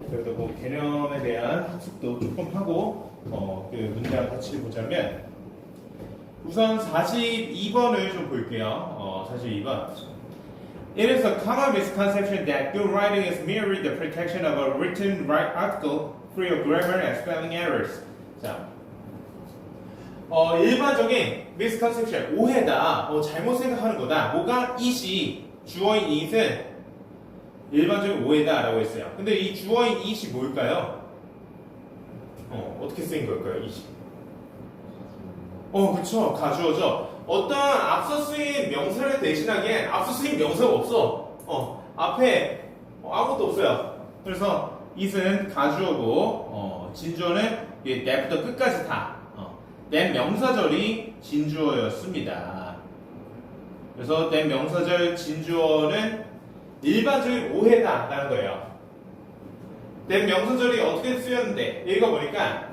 그래도 그 개념에 대한 학습도 조금 하고 그 문장 같이 보자면 우선 42번을 좀 볼게요. 42번. It is a common misconception that good writing is merely the protection of a written right article free of grammar and spelling errors. 자, 일반적인 misconception, 오해다, 잘못 생각하는 거다. 뭐가 it이, 주어인 it은 일반적인 오해다라고 했어요. 근데 이 주어인 it이 뭘까요? 어떻게 쓰인 걸까요, it이? 그쵸. 가주어죠. 어떠한 앞서 쓰인 명사를 대신하기엔 앞서 쓰인 명사가 없어. 앞에 아무것도 없어요. 그래서 it은 가주어고, 진주어는 내부터 끝까지 다. 낸 명사절이 진주어였습니다. 그래서 낸 명사절 진주어는 일반적인 오해다라는 거예요. 낸 명사절이 어떻게 쓰였는데 읽어보니까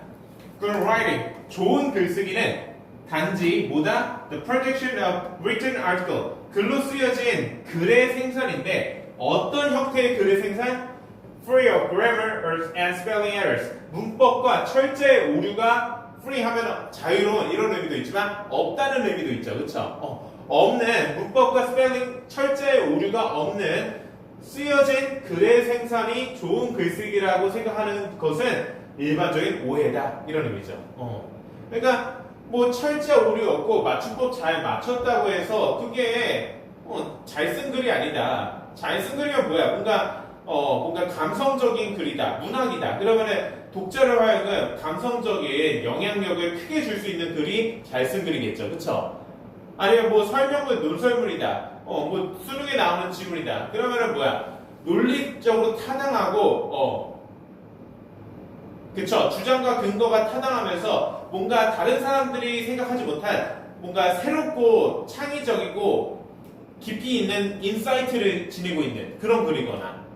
good writing, 좋은 글쓰기는 단지 뭐다? The projection of written article, 글로 쓰여진 글의 생산인데 어떤 형태의 글의 생산? Free of grammar and spelling errors, 문법과 철자의 오류가 free 하면 자유로운 이런 의미도 있지만 없다는 의미도 있죠. 그렇죠? 없는 문법과 스펠링 철자의 오류가 없는 쓰여진 글의 생산이 좋은 글쓰기라고 생각하는 것은 일반적인 오해다 이런 의미죠. 그러니까 뭐 철자 오류 없고 맞춤법 잘 맞췄다고 해서 그게 잘 쓴 글이 아니다. 잘 쓴 글이면 뭐야? 뭔가 감성적인 글이다, 문학이다. 그러면은 독자를 하여금 감성적인 영향력을 크게 줄 수 있는 글이 잘 쓴 글이겠죠, 그쵸? 아니면 뭐 설명문, 논설문이다. 뭐 수능에 나오는 지문이다. 그러면은 뭐야? 논리적으로 타당하고, 그쵸? 주장과 근거가 타당하면서 뭔가 다른 사람들이 생각하지 못한 뭔가 새롭고 창의적이고 깊이 있는 인사이트를 지니고 있는 그런 글이거나,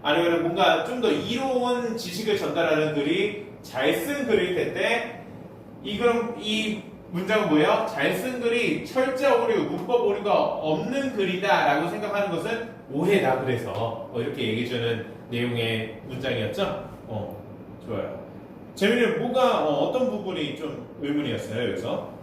아니면 뭔가 좀 더 이로운 지식을 전달하는 글이 잘 쓴 글일 텐데, 그럼 이 문장은 뭐예요? 잘 쓴 글이 철자 오류, 문법 오류가 없는 글이다 라고 생각하는 것은 오해다. 그래서 이렇게 얘기해주는 내용의 문장이었죠? 좋아요. 재민이는 뭐가 어떤 부분이 좀 의문이었어요 여기서?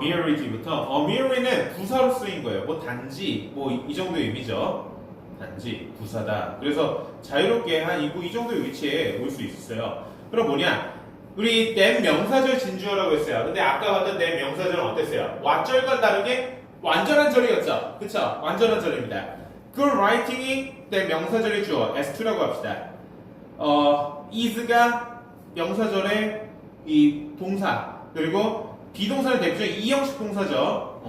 merely부터 mery는 부사로 쓰인 거예요. 뭐 단지 뭐 이 정도의 의미죠. 단지 부사다. 그래서 자유롭게 한 이 정도의 위치에 올 수 있어요. 그럼 뭐냐? 우리 낸 명사절 진주어라고 했어요. 근데 아까 봤던 낸 명사절은 어땠어요? 왓절과 다르게 완전한 절이었죠. 그쵸? 완전한 절입니다. good writing이 낸 명사절의 주어 S2라고 합시다. is가 명사절의 이 동사, 그리고 비동사는 대표적인 이형식 동사죠.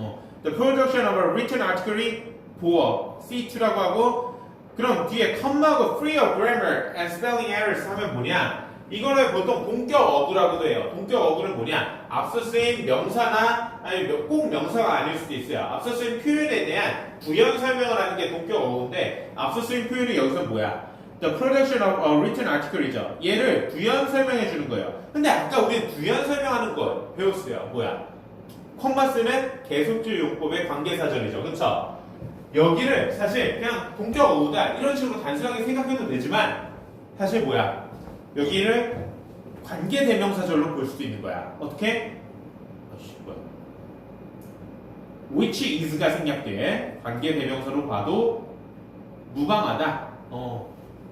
The production of a written article이 보어 C2라고 하고, 그럼 뒤에 컴마하고 free of grammar and spelling errors 하면 뭐냐? 이거를 보통 동격 어구라고도 해요. 동격 어구는 뭐냐? 앞서 쓰인 명사나 아니 꼭 명사가 아닐 수도 있어요. 앞서 쓰인 표현에 대한 부연 설명을 하는 게 동격 어구인데, 앞서 쓰인 표현이 여기서 뭐야? The production of a written article이죠. 얘를 부연 설명해 주는 거예요. 근데 아까 우리 부연 설명하는 거 배웠어요. 뭐야? 콤마 쓰는 계속질 용법의 관계사절이죠. 그쵸? 여기를 사실 그냥 동격 어구다 이런 식으로 단순하게 생각해도 되지만, 사실 뭐야? 여기를 관계대명사절로 볼 수도 있는 거야. 어떻게? which is가 생략돼 관계대명사로 봐도 무방하다.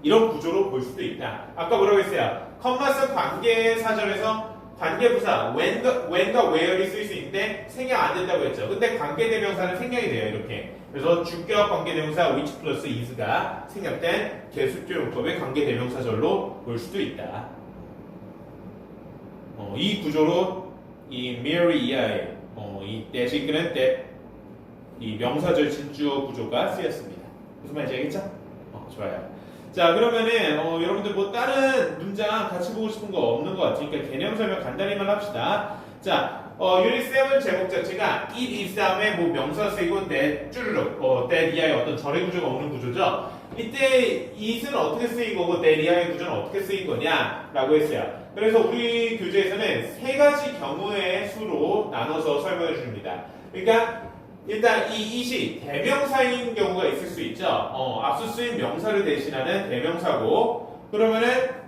이런 구조로 볼 수도 있다. 아까 뭐라고 했어요? 컴마 쓴 관계사절에서 관계부사 when과 where이 쓰일 수 있는데 생략 안 된다고 했죠. 근데 관계대명사는 생략이 돼요. 이렇게. 그래서 주격 관계대명사 which 플러스 is가 생략된 계속적 용법의 관계대명사절로 볼 수도 있다. 이 구조로 이 merely 이하의 이 대신 끄는 이 명사절 진주어 구조가 쓰였습니다. 무슨 말인지 알겠죠? 좋아요. 자, 그러면은 여러분들 뭐 다른 문장 같이 보고 싶은 거 없는 것 같으니까 개념 설명 간단히만 합시다. 자, 유닛 7 제목 자체가 it is 다음에 뭐 명사 쓰이고 that 쭈르륵 that 이하의 어떤 절의 구조가 오는 구조죠. 이때 it은 어떻게 쓰인 거고 that 이하의 구조는 어떻게 쓰인 거냐라고 했어요. 그래서 우리 교재에서는 세 가지 경우의 수로 나눠서 설명해 줍니다. 그러니까 일단 이 it이 대명사인 경우가 있을 수 있죠. 앞서 쓰인 명사를 대신하는 대명사고, 그러면은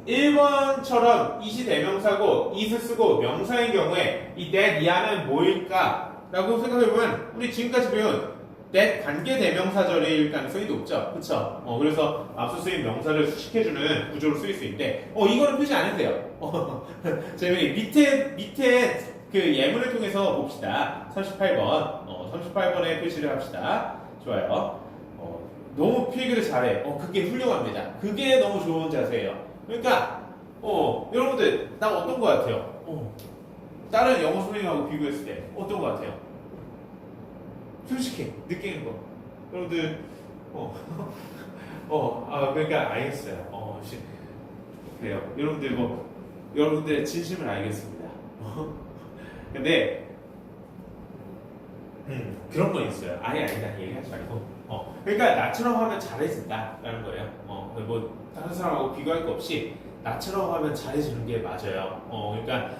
1번처럼 it이 대명사고 it을 쓰고 명사인 경우에 이 that 이하는 뭐일까? 라고 생각해보면 우리 지금까지 배운 that 관계 대명사절일 가능성이 높죠. 그쵸? 그래서 앞서 쓰인 명사를 수식해주는 구조로 쓰일 수 있는데 이거는 표시 안 해도 돼요. 저희 밑에 그 예문을 통해서 봅시다. 38번 38번에 표시를 합시다. 좋아요. 너무 필기를 잘해. 그게 훌륭합니다. 그게 너무 좋은 자세예요. 그러니까 여러분들 나 어떤 거 같아요? 다른 영어 선생님하고 비교했을 때 어떤 거 같아요? 솔직히 느끼는 거. 여러분들 그러니까 알겠어요. 그래요. 여러분들 진심을 알겠습니다. 근데 그런 건 있어요. 아니다 얘기하지 말고. 그러니까 나처럼 하면 잘해진다라는 거예요. 뭐 다른 사람하고 비교할 거 없이 나처럼 하면 잘해지는 게 맞아요. 그러니까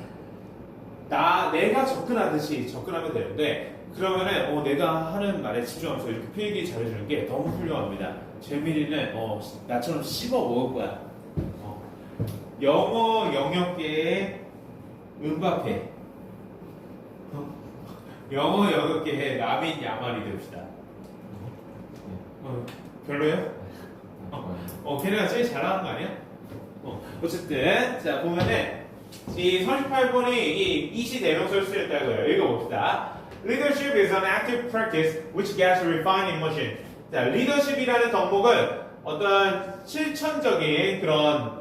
내가 접근하듯이 접근하면 되는데 그러면은 내가 하는 말에 집중하면서 이렇게 필기 잘해주는 게 너무 훌륭합니다. 재민이는 나처럼 씹어 먹을 거야. 영어 영역계의 은바페. 영어 영역계의 라민 야말이 됩시다. 별로예요? 걔네가 제일 잘하는 거 아니야? 어쨌든 자 보면은 이 38번이 이 it이 대명사를 쓰였다고요. 읽어봅시다. Leadership is an active practice which gets refined in motion. 자, leadership이라는 덕목은 어떤 실천적인 그런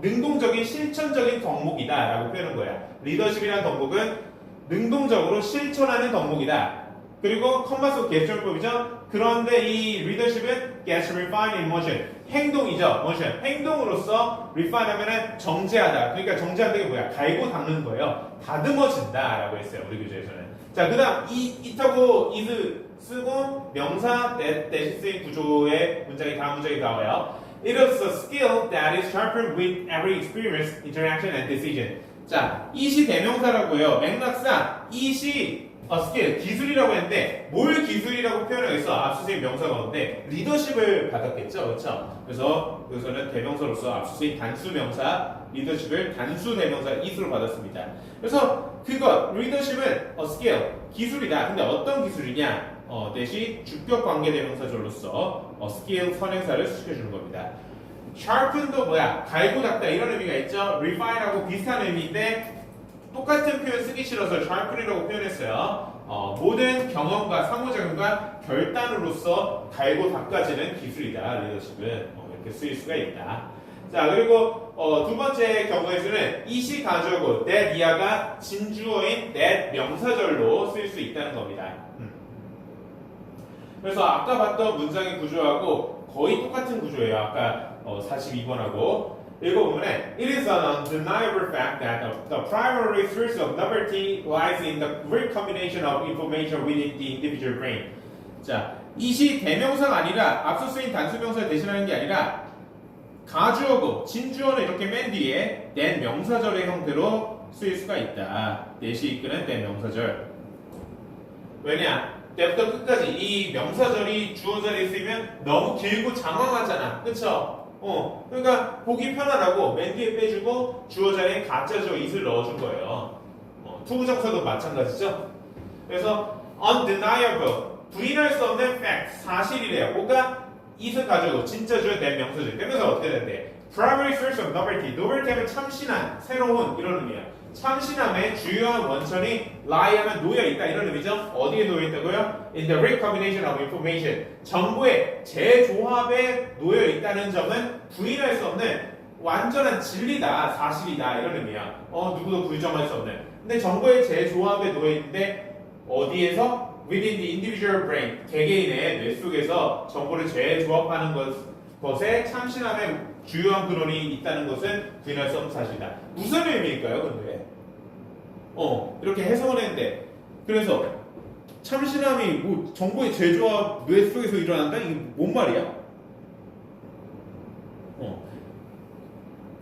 능동적인 실천적인 덕목이다라고 표현한 거야. leadership이라는 덕목은 능동적으로 실천하는 덕목이다. 그리고 컴마 속 개수법이죠. 그런데 이 leadership은 gets refined in motion. 행동이죠. motion. 행동으로서 refine 하면은 정제하다. 그러니까 정제하는 게 뭐야? 갈고 닦는 거예요. 다듬어진다 라고 했어요. 우리 교재에서는. 자, 그 다음 it하고 is 쓰고 명사 that 대신 쓰인 구조의 문장이 다음 문장이 나와요. It is a skill that is sharpened with every experience, interaction, and decision. 자, it이 대명사라고요. 맥락상 it이 skill, 기술이라고 했는데 뭘 기술이라고 표현하겠어? 앞서서의 명사가 오는데 리더십을 받았겠죠, 그렇죠? 그래서 여기서는 대명사로서 앞서서의 단수 명사 리더십을 단수 대명사 it으로 받았습니다. 그래서 그것 리더십은 skill, 기술이다. 근데 어떤 기술이냐? 대시 주격 관계 대명사절로서 skill 선행사를 수식해주는 겁니다. sharpen도 뭐야? 갈고 닦다 이런 의미가 있죠. refine하고 비슷한 의미인데 똑같은 표현 쓰기 싫어서 sharpen이라고 표현했어요. 모든 경험과 상호작용과 결단으로서 갈고 닦아지는 기술이다. 리더십은 이렇게 쓰일 수가 있다. 자, 그리고 두 번째 경우에서는 it이 가주어고 that 이하가 진주어인 that 명사절로 쓰일 수 있다는 겁니다. 그래서 아까 봤던 문장의 구조하고 거의 똑같은 구조예요. 아까 42번하고 읽어보면 It is an undeniable fact that the primary source of novelty lies in the great combination of information within the individual brain. 자, it이 대명사가 아니라 앞서 쓰인 단수명사를 대신하는 게 아니라 가주어고 진주어는 이렇게 맨 뒤에 then 명사절의 형태로 쓰일 수가 있다. 대시 이끄는 then 명사절. 왜냐? 때부터 끝까지 이 명사절이 주어자리에 쓰이면 너무 길고 장황하잖아. 그쵸? 그러니까 보기 편안하고 맨 뒤에 빼주고 주어 자리에 가짜죠 it을 넣어준 거예요. 투부정사도 마찬가지죠. 그래서 undeniable 부인할 수 없는 fact 사실이래요. 뭐가 it을 가지고 진짜 주어 된 명사절. 그래서 어떻게 된대? Primary source of novelty. novelty 하면 참신한, 새로운 이런 의미야. 참신함의 주요한 원천이 lie 하면 놓여있다 이런 의미죠. 어디에 놓여있다고요? In the recombination of information. 정보의 재조합에 놓여있다는 점은 부인할 수 없는 완전한 진리다, 사실이다 이런 의미야. 누구도 부정할 수 없는. 근데 정보의 재조합에 놓여있는데 어디에서? Within the individual brain. 개개인의 뇌 속에서 정보를 재조합하는 것에 참신함의 주요한 근원이 있다는 것은 부인할 수 없는 사실이다. 무슨 의미일까요, 근데? 이렇게 해석을 했는데, 그래서 참신함이 뭐 정보의 재조합 뇌 속에서 일어난다? 이게 뭔 말이야?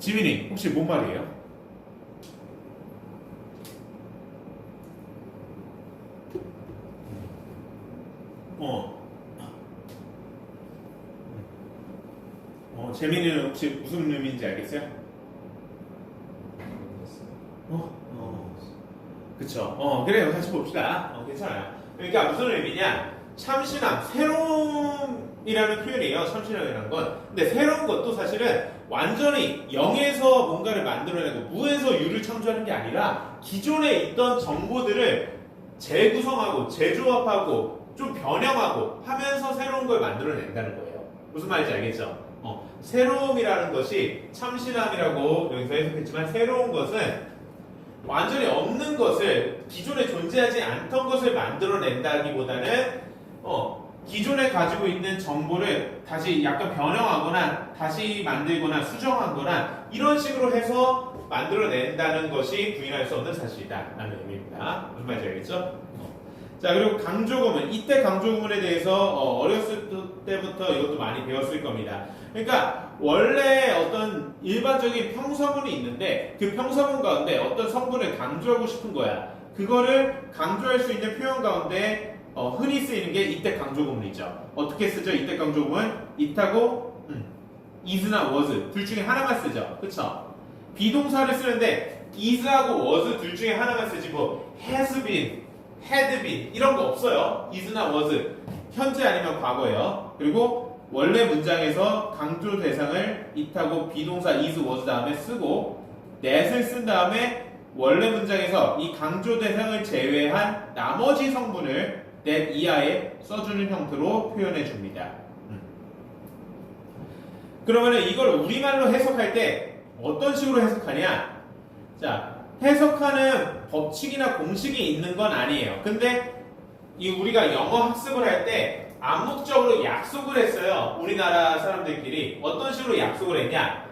지민이 혹시 뭔 말이에요? 재민이는 혹시 무슨 의미인지 알겠어요? 그쵸. 그래요. 같이 봅시다. 괜찮아요. 그러니까 무슨 의미냐? 참신함, 새로움이라는 표현이에요. 참신함이라는 건. 근데 새로운 것도 사실은 완전히 0에서 뭔가를 만들어내고 무에서 유를 창조하는 게 아니라 기존에 있던 정보들을 재구성하고 재조합하고 좀 변형하고 하면서 새로운 걸 만들어낸다는 거예요. 무슨 말인지 알겠죠? 새로움이라는 것이 참신함이라고 여기서 해석했지만 새로운 것은 완전히 없는 것을 기존에 존재하지 않던 것을 만들어낸다기보다는 기존에 가지고 있는 정보를 다시 약간 변형하거나 다시 만들거나 수정하거나 이런 식으로 해서 만들어낸다는 것이 부인할 수 없는 사실이다 라는 의미입니다. 무슨 말인지 알겠죠? 자, 그리고 강조구문, 이때 강조구문에 대해서 어렸을 때부터 이것도 많이 배웠을 겁니다. 그러니까 원래 어떤 일반적인 평서문이 있는데 그 평서문 가운데 어떤 성분을 강조하고 싶은 거야. 그거를 강조할 수 있는 표현 가운데 흔히 쓰이는 게 이때 강조구문이죠. 어떻게 쓰죠? 이때 강조구문 it하고 is나 was 둘 중에 하나만 쓰죠. 그쵸? 비동사를 쓰는데 is하고 was 둘 중에 하나만 쓰지 뭐 has been, had been 이런 거 없어요. is나 was 현재 아니면 과거예요. 그리고 원래 문장에서 강조 대상을 it하고 비동사 is, was 다음에 쓰고 that을 쓴 다음에 원래 문장에서 이 강조 대상을 제외한 나머지 성분을 that 이하에 써주는 형태로 표현해 줍니다. 그러면 이걸 우리말로 해석할 때 어떤 식으로 해석하냐? 자, 해석하는 법칙이나 공식이 있는 건 아니에요. 근데 우리가 영어 학습을 할 때 암묵적으로 약속을 했어요. 우리나라 사람들끼리 어떤 식으로 약속을 했냐?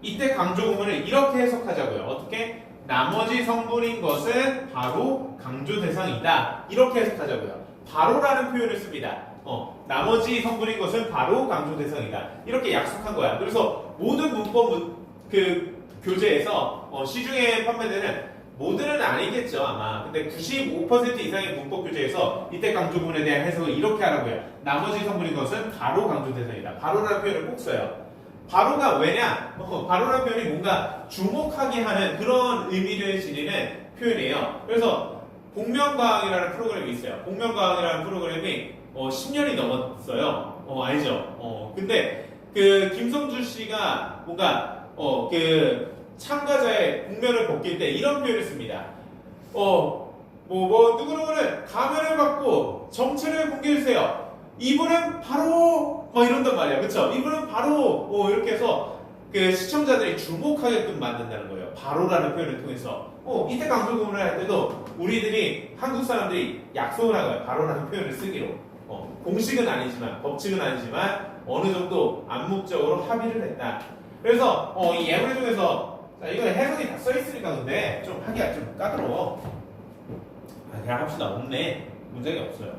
이때 강조구문을 이렇게 해석하자고요. 어떻게? 나머지 성분인 것은 바로 강조 대상이다. 이렇게 해석하자고요. 바로라는 표현을 씁니다. 나머지 성분인 것은 바로 강조 대상이다. 이렇게 약속한 거야. 그래서 모든 문법 교재에서 시중에 판매되는 모두는 아니겠죠 아마. 근데 95% 이상의 문법 교재에서 이때 강조구문에 대한 해석을 이렇게 하라고요. 나머지 성분인 것은 바로 강조 대상이다. 바로라는 표현을 꼭 써요. 바로가 왜냐? 바로라는 표현이 뭔가 주목하게 하는 그런 의미를 지니는 표현이에요. 그래서 복면가왕이라는 프로그램이 있어요. 복면가왕이라는 프로그램이 10년이 넘었어요. 알죠? 근데 그 김성주 씨가 뭔가 참가자의 복면을 벗길 때 이런 표현을 씁니다. 누구누구는 가면을 받고 정체를 공개해주세요. 이분은 바로 이런단 말이야. 그쵸? 이분은 바로 이렇게 해서 그 시청자들이 주목하게끔 만든다는 거예요. 바로라는 표현을 통해서. 이때 강조구문을 할 때도 우리들이 한국 사람들이 약속을 한 거예요. 바로라는 표현을 쓰기로. 공식은 아니지만 법칙은 아니지만 어느 정도 암묵적으로 합의를 했다. 그래서 이 예문의 중에서 자, 이거 해석이 다 써있으니까 근데 좀 하기가 좀 까다로워. 그냥 합시다. 없네. 문장이 없어요.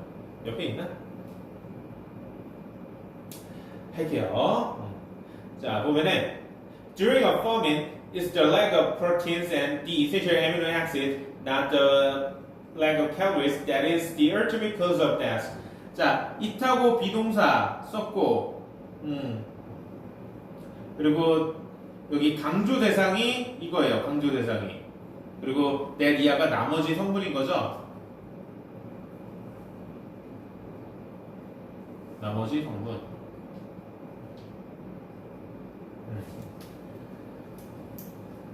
옆에 있나? 할게요. 자, 보면은 During a famine, it's the lack of proteins and the essential amino acid, not the lack of calories, that is the ultimate cause of death. 자, it하고 비동사 썼고 그리고 여기 강조 대상이 이거예요. 강조 대상이. 그리고 that 이하가 나머지 성분인 거죠. 나머지 성분.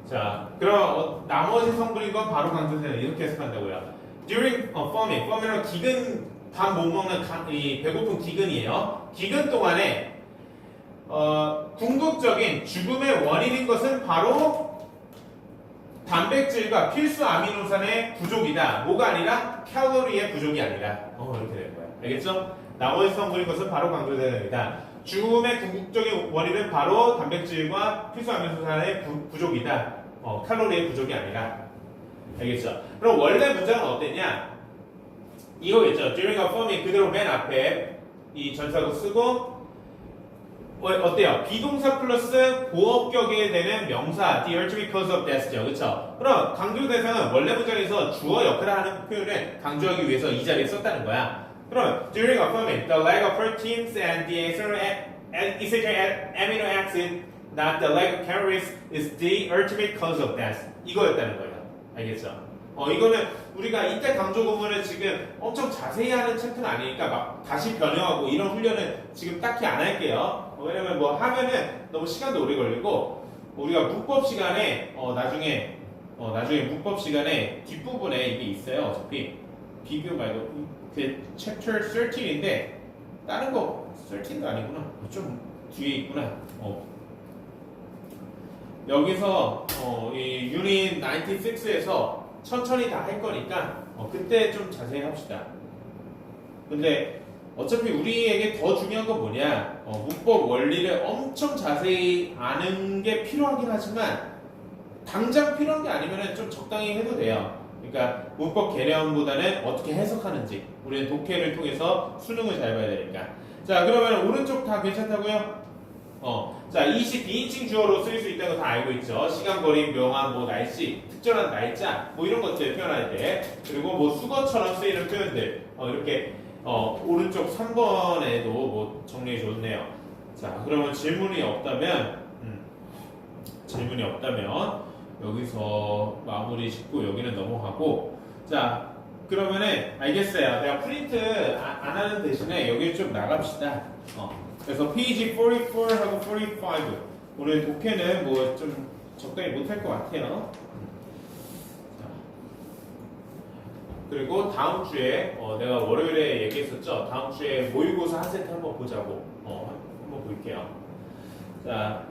자, 그럼 나머지 성분인 건 바로 강조 대상 이렇게 해석한다고요. During a famine, famine은 기근, 밥 못 먹는 이 배고픈 기근이에요. 기근 동안에 궁극적인 죽음의 원인인 것은 바로 단백질과 필수 아미노산의 부족이다. 뭐가 아니라 칼로리의 부족이 아니라 이렇게 되는 거야. 알겠죠? 나머지 성분인 것은 바로 강조되는 죽음의 궁극적인 원인은 바로 단백질과 필수 아미노산의 부족이다. 칼로리의 부족이 아니라. 알겠죠? 그럼 원래 문장은 어땠냐? 이거겠죠. During a famine 그대로 맨 앞에 이 전사구 쓰고 어때요? 비동사 플러스 보어격에 되는 명사 the ultimate cause of death죠. 그쵸? 그럼 강조 대상은 원래 문장에서 주어 역할을 하는 표현을 강조하기 위해서 이 자리에 썼다는 거야. 그럼 during a famine, the lack of proteins and the essential amino acid, not the lack of calories, is the ultimate cause of death. 이거였다는 거예요. 알겠죠? 이거는 우리가 이때 강조 구문을 지금 엄청 자세히 하는 챕터는 아니니까 막 다시 변형하고 이런 훈련은 지금 딱히 안 할게요. 왜냐면 뭐 하면은 너무 시간도 오래 걸리고 우리가 문법 시간에 나중에 문법 시간에 뒷부분에 이게 있어요. 어차피 비교 말고 그 챕터 13인데 다른 거 13도 아니구나. 좀 뒤에 있구나. 여기서 이 유닛 96에서 천천히 다 할 거니까 그때 좀 자세히 합시다. 근데 어차피 우리에게 더 중요한 건 뭐냐? 문법 원리를 엄청 자세히 아는 게 필요하긴 하지만 당장 필요한 게 아니면 좀 적당히 해도 돼요. 그러니까 문법 개념보다는 어떻게 해석하는지 우리는 독해를 통해서 수능을 잘 봐야 되니까. 자, 그러면 오른쪽 다 괜찮다고요? 자, 이시 비인칭 주어로 쓰일 수 있다는 거 다 알고 있죠. 시간, 거리, 명암, 뭐 날씨, 특정한 날짜, 뭐 이런 것들 표현할 때, 그리고 뭐 수거처럼 쓰이는 표현들, 이렇게 오른쪽 3번에도 뭐 정리해 줬네요. 자, 그러면 질문이 없다면 여기서 마무리 짓고 여기는 넘어가고, 자, 그러면은 알겠어요. 내가 프린트 안 하는 대신에 여기를 좀 나갑시다. 그래서 페이지 44하고 45 오늘 독해는 뭐 좀 적당히 못할 것 같아요. 그리고 다음 주에 내가 월요일에 얘기했었죠. 다음 주에 모의고사 한 세트 한번 보자고. 한번 볼게요. 자,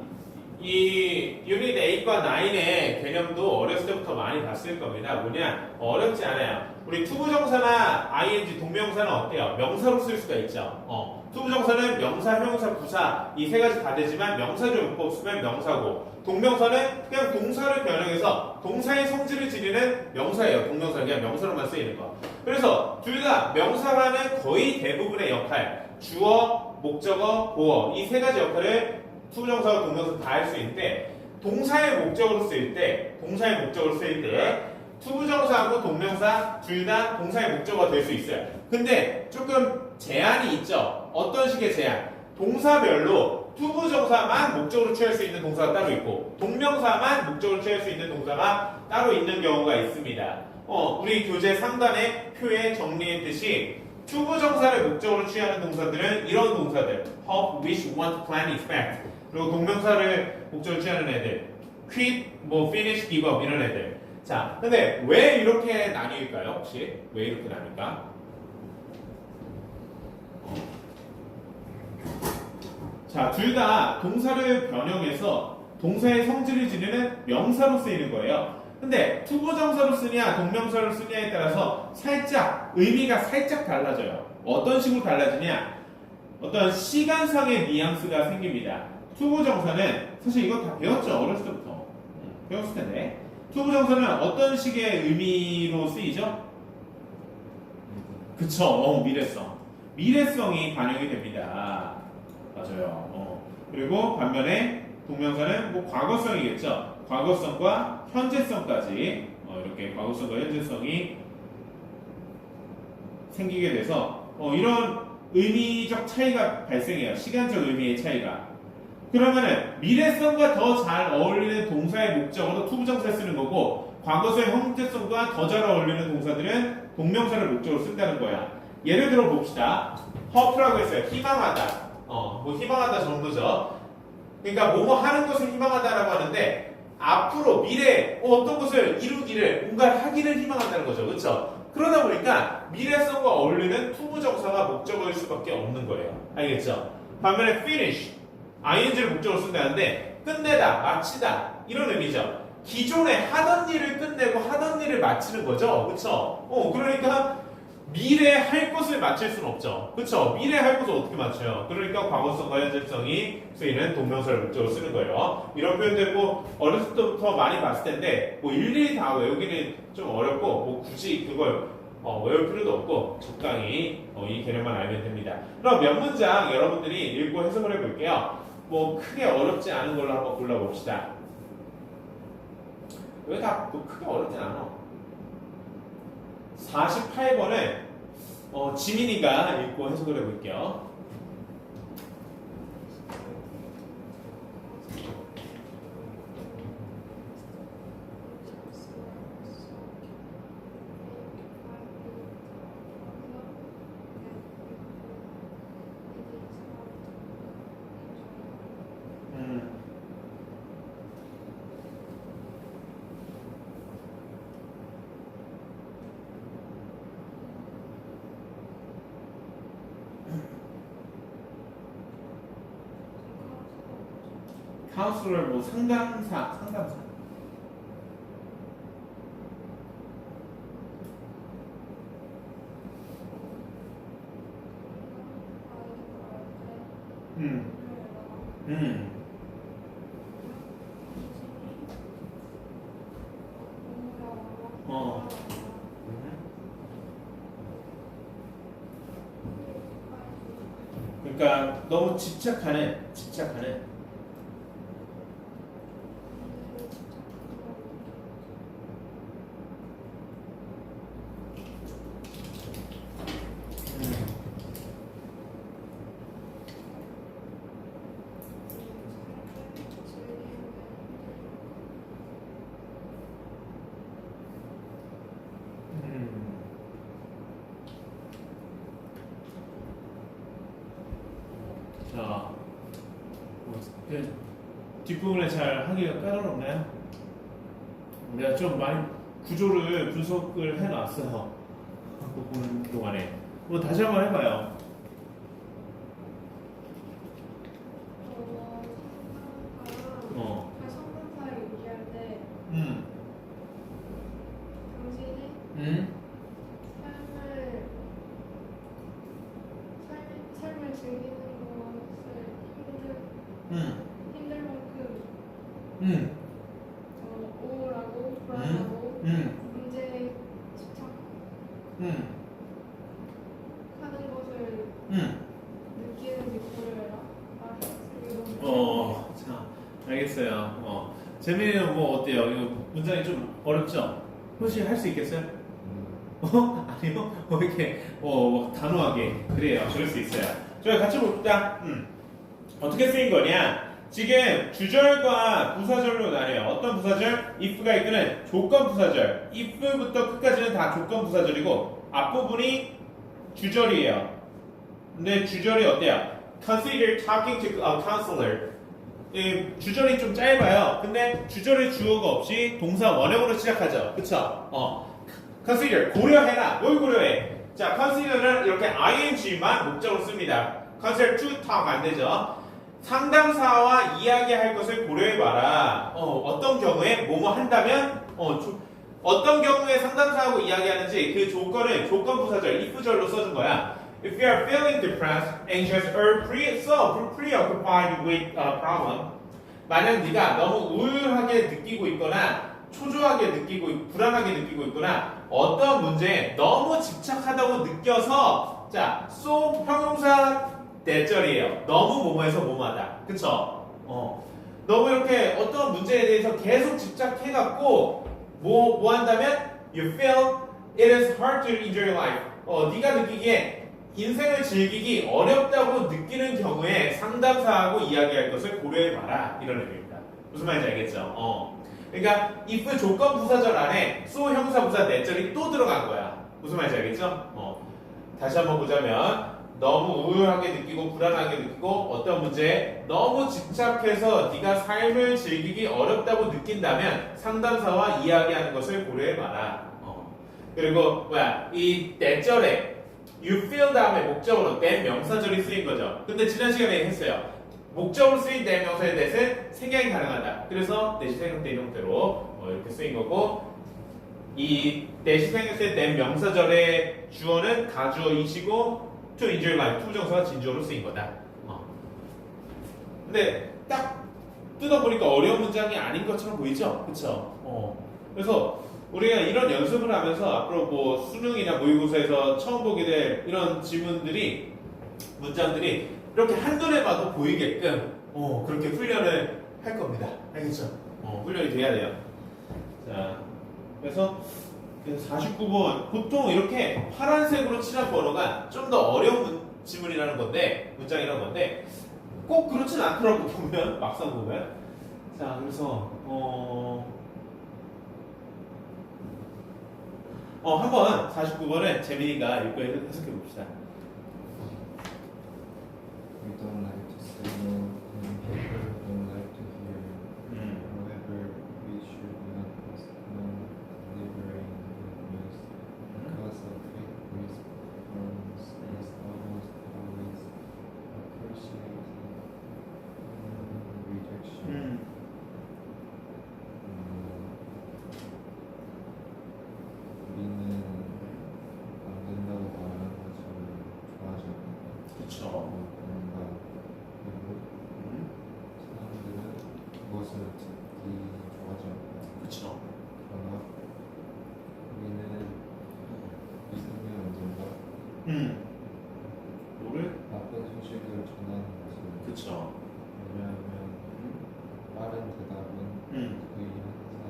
이 유닛 8과 9의 개념도 어렸을 때부터 많이 봤을 겁니다. 뭐냐? 어렵지 않아요. 우리 투부정사나 ing 동명사는 어때요? 명사로 쓸 수가 있죠. 투부정사는 명사, 형용사, 부사 이 세 가지 다 되지만 명사적 용법 쓰면 명사고 동명사는 그냥 동사를 변형해서 동사의 성질을 지니는 명사예요. 동명사는 그냥 명사로만 쓰이는 거. 그래서 둘 다 명사라는 거의 대부분의 역할 주어, 목적어, 보어 이 세 가지 역할을 투부정사와 동명사 다 할 수 있는데 동사의 목적으로 쓰일 때 투부정사하고 동명사 둘 다 동사의 목적어가 될 수 있어요. 근데 조금 제한이 있죠. 어떤 식의 제한? 동사별로 투부정사만 목적으로 취할 수 있는 동사가 따로 있고 동명사만 목적으로 취할 수 있는 동사가 따로 있는 경우가 있습니다. 우리 교재 3단의 표에 정리했듯이 투부정사를 목적으로 취하는 동사들은 이런 동사들 hope, wish, want, plan, expect 그리고 동명사를 목적으로 취하는 애들 quit, 뭐 finish, give up 이런 애들. 자, 근데 왜 이렇게 나뉠까요? 혹시 왜 이렇게 나뉠까? 자, 둘 다 동사를 변형해서 동사의 성질을 지니는 명사로 쓰이는 거예요. 근데 투부정사로 쓰냐 동명사로 쓰냐에 따라서 살짝 의미가 살짝 달라져요. 어떤 식으로 달라지냐? 어떤 시간상의 뉘앙스가 생깁니다. 투부정사는 사실 이거 다 배웠죠. 어렸을 때부터 배웠을 텐데 투부정사는 어떤 식의 의미로 쓰이죠? 그쵸. 미래성이 반영이 됩니다. 맞아요. 그리고 반면에 동명사는 뭐 과거성이겠죠. 과거성과 현재성까지 이렇게 과거성과 현재성이 생기게 돼서 이런 의미적 차이가 발생해요. 시간적 의미의 차이가. 그러면은 미래성과 더 잘 어울리는 동사의 목적으로 투부정사를 쓰는 거고 과거성의 현재성과 더 잘 어울리는 동사들은 동명사를 목적으로 쓴다는 거야. 예를 들어 봅시다. hope라고 했어요. 희망하다. 뭐 희망하다 정도죠. 그러니까 뭐뭐 하는 것을 희망하다라고 하는데 앞으로 미래에 어떤 것을 이루기를 뭔가 하기를 희망한다는 거죠. 그렇죠? 그러다 보니까 미래성과 어울리는 투부정사가 목적어일 수밖에 없는 거예요. 알겠죠? 반면에 finish, ing를 목적으로 쓴다는데 끝내다, 마치다 이런 의미죠. 기존에 하던 일을 끝내고 하던 일을 마치는 거죠. 그렇죠? 그러니까 미래에 할 것을 마칠 수는 없죠. 그쵸? 미래에 할 것을 어떻게 맞춰요? 그러니까 과거성과 현재성이 쓰이는 동명사를 목적으로 쓰는 거예요. 이런 표현들 뭐 어렸을 때부터 많이 봤을 텐데 뭐 일일이 다 외우기는 좀 어렵고 뭐 굳이 그걸 외울 필요도 없고 적당히 이 개념만 알면 됩니다. 그럼 몇 문장 여러분들이 읽고 해석을 해볼게요. 뭐 크게 어렵지 않은 걸로 한번 골라봅시다. 왜 다 크게 어렵진 않아. 48번을 지민이가 읽고 해석을 해볼게요. 카운슬러 뭐 상담사. 음. 어. 그러니까 너무 집착하는. 자, 뒷부분에 잘 하기가 까다롭나요? 내가 좀 많이 구조를 분석을 해놨어요. 그 보는 동안에. 뭐 다시 한번 해봐요. 성분사를 얘기할 때 당신이 삶을 즐기는 것을 힘들 만큼 우울하고 불안하고 문제에 집착하는 것을 느끼는 욕구를 자, 알겠어요. 재민이는 뭐 어때요? 이거 문장이 좀 어렵죠? 혹시 할 수 있겠어요? 아니요? 이렇게 단호하게. 그래요. 그럴 수 있어요. 저희 같이 봅시다. 어떻게 쓰인 거냐? 지금 주절과 부사절로 나뉘어요. 어떤 부사절? if가 이끄는 조건 부사절. if부터 끝까지는 다 조건 부사절이고 앞부분이 주절이에요. 근데 주절이 어때요? Consider talking to a counselor. 주절이 좀 짧아요. 근데 주절에 주어가 없이 동사 원형으로 시작하죠. 그쵸? Consider, 고려해라. 뭘 고려해? 자, consider는 이렇게 ing만 목적으로 씁니다. Consider to talk 안 되죠. 상담사와 이야기할 것을 고려해봐라. 어떤 경우에 뭐뭐 한다면 어떤 경우에 상담사하고 이야기하는지 그 조건을 조건 부사절, if절로 써준 거야. If you are feeling depressed, anxious, or preoccupied with a problem, 만약 네가 너무 우울하게 느끼고 있거나 초조하게 느끼고 불안하게 느끼고 있거나 어떤 문제에 너무 집착하다고 느껴서 자, so 형용사 대절이에요. 너무 뭐뭐해서 뭐뭐하다. 그쵸? 너무 이렇게 어떤 문제에 대해서 계속 집착해갖고 뭐 한다면 you feel it is hard to enjoy life. 네가 느끼기에 인생을 즐기기 어렵다고 느끼는 경우에 상담사하고 이야기할 것을 고려해봐라. 이런 의미입니다. 무슨 말인지 알겠죠? 그러니까 if 조건 부사절 안에 so 형사 부사 내절이 또 들어간 거야. 무슨 말인지 알겠죠? 다시 한번 보자면 너무 우울하게 느끼고 불안하게 느끼고 어떤 문제에 너무 집착해서 네가 삶을 즐기기 어렵다고 느낀다면 상담사와 이야기하는 것을 고려해봐라. 그리고 이 내절에 you feel 다음에 목적으로 된 명사절이 쓰인 거죠. 근데 지난 시간에 했어요. 목적으로 쓰인 된 명사에 대해서 생략이 가능하다. 그래서 대시 생략된 형태로 이렇게 쓰인 거고 이 대시 생략된 된 명사절의 주어는 가주어이시고 to enjoy life 투부정사가 진주어로 쓰인 거다. 근데 딱 뜯어보니까 어려운 문장이 아닌 것처럼 보이죠? 그쵸? 그래서 우리가 이런 연습을 하면서 앞으로 뭐 수능이나 모의고사에서 처음 보게 될 이런 질문들이 문장들이 이렇게 한눈에 봐도 보이게끔 그렇게 훈련을 할 겁니다. 알겠죠? 훈련이 돼야 돼요. 자, 그래서 49번 보통 이렇게 파란색으로 칠한 번호가 좀 더 어려운 지문이라는 건데 문장이라는 건데 꼭 그렇진 않더라고 보면 막상 보면. 자, 그래서 한번 49번은 재민이가 읽고 해석해 봅시다. We don't like to say no, and people don't like to hear. However, we should not postpone delivering good news because a quick response is almost always appreciated. Rejection. 우리는 안 된다고 말하는 것을 좋아하지 않는다. 그쵸. 뭔가 그리고 사람들은 그것을 듣기 좋아하지 않는다. 그쵸. 그러나 우리는 믿으면 안 된다. 뭐를? 나쁜 소식을 전하는 것을. 그쵸. 왜냐하면 빠른 대답은 거의 항상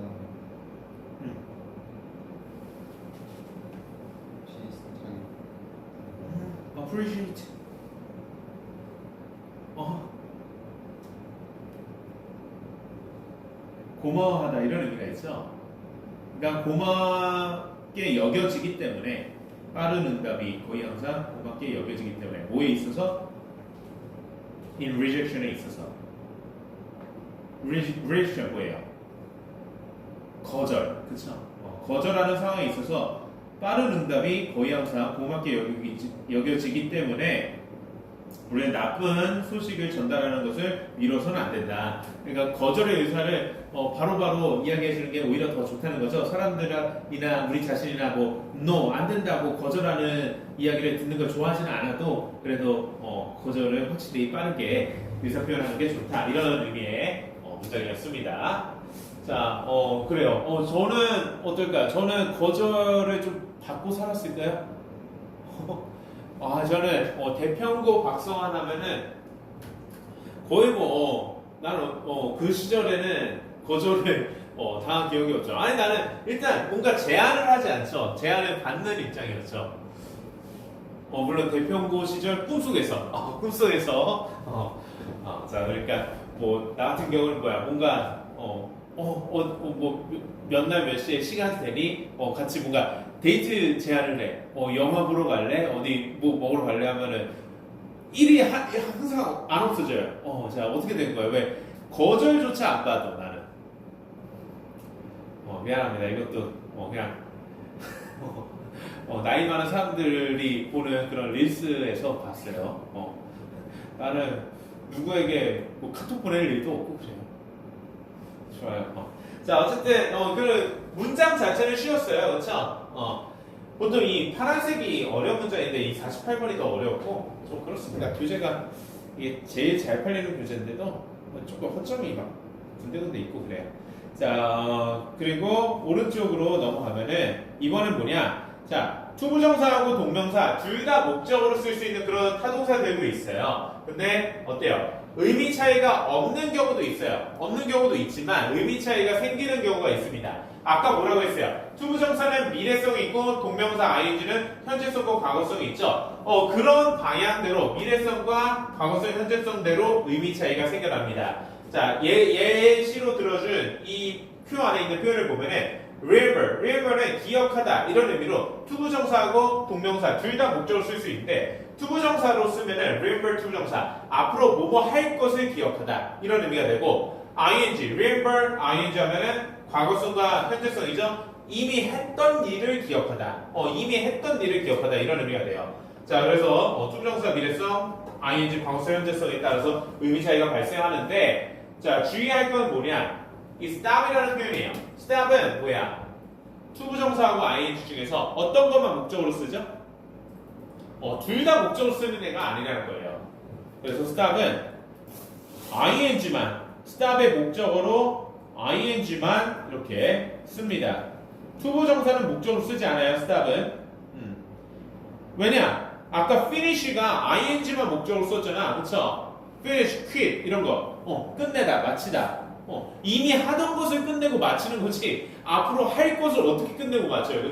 비슷하게 appreciate. 고마워하다 이런 의미가 있죠. 그러니까 고맙게 여겨지기 때문에 빠른 응답이 거의 항상 고맙게 여겨지기 때문에 뭐에 있어서? in rejection에 있어서. rejection 뭐예요? 거절, 그쵸? 거절하는 상황에 있어서 빠른 응답이 거의 항상 고맙게 여겨지기 때문에 우리는 나쁜 소식을 전달하는 것을 미뤄서는 안 된다. 그러니까 거절의 의사를 바로바로 이야기해주는 게 오히려 더 좋다는 거죠. 사람들이나 우리 자신이나 no, 안 된다고 거절하는 이야기를 듣는 걸 좋아하지는 않아도 그래도 거절을 확실히 빠르게 의사표현하는 게 좋다. 이런 의미의 문장이었습니다. 자, 그래요. 저는 어떨까요? 저는 거절을 좀 받고 살았을까요? 저는 대평고 박성환 하면은 거의 나는 그 시절에는 거절을 당한 기억이 없죠. 아니 나는 일단 뭔가 제안을 하지 않죠. 제안을 받는 입장이었죠. 물론 대평고 시절 꿈속에서 자 그러니까 나 같은 경우는 뭔가 몇 날 몇 시에 시간이 되니 같이 뭔가 데이트 제안을 해. 영화 보러 갈래? 어디 먹으러 갈래? 하면은 일이 항상 안 없어져요. 자 어떻게 된 거예요? 왜 거절조차 안 받아 나는. 미안합니다. 이것도 그냥 나이 많은 사람들이 보는 그런 릴스에서 봤어요. 나는 누구에게 카톡 보낼 일도 없고 그래요. 좋아요. 자 어쨌든 그 문장 자체는 쉬웠어요. 그렇죠? 보통 이 파란색이 어려운 문장인데 이 48번이 더 어려웠고 좀 그렇습니다. 교재가 이게 제일 잘 팔리는 교재인데도 조금 허점이 막 군데군데 있고 그래요. 자 그리고 오른쪽으로 넘어가면은 이번엔 뭐냐? 자 투부정사하고 동명사 둘 다 목적으로 쓸 수 있는 그런 타동사들도 있어요. 근데 어때요? 의미 차이가 없는 경우도 있어요. 없는 경우도 있지만 의미 차이가 생기는 경우가 있습니다. 아까 뭐라고 했어요? 투부정사는 미래성이 있고 동명사 ing는 현재성과 과거성이 있죠. 그런 방향대로 미래성과 과거성, 현재성대로 의미 차이가 생겨납니다. 자, 예시로 들어준 이 표 안에 있는 표현을 보면은 remember는 기억하다 이런 의미로 투부정사하고 동명사 둘 다 목적으로 쓸 수 있는데 투부정사로 쓰면은 remember 투부정사 앞으로 뭐뭐 할 것을 기억하다 이런 의미가 되고 remember 하면은 과거성과 현재성이죠. 이미 했던 일을 기억하다. 이미 했던 일을 기억하다 이런 의미가 돼요. 자 그래서 투부정사 미래성 과거성 현재성에 따라서 의미 차이가 발생하는데 자 주의할 건 뭐냐? 이 stop이라는 표현이에요. stop은 뭐야? 투부정사하고 ing 중에서 어떤 것만 목적으로 쓰죠? 둘 다 목적으로 쓰는 애가 아니라는 거예요. 그래서 stop은 stop의 목적으로 ing만 이렇게 씁니다. 투부정사는 목적으로 쓰지 않아요. stop은. 왜냐? 아까 finish가 ing만 목적으로 썼잖아. 그쵸? finish, quit 이런 거. 끝내다, 마치다. 이미 하던 것을 끝내고 마치는 거지 앞으로 할 것을 어떻게 끝내고 마쳐요.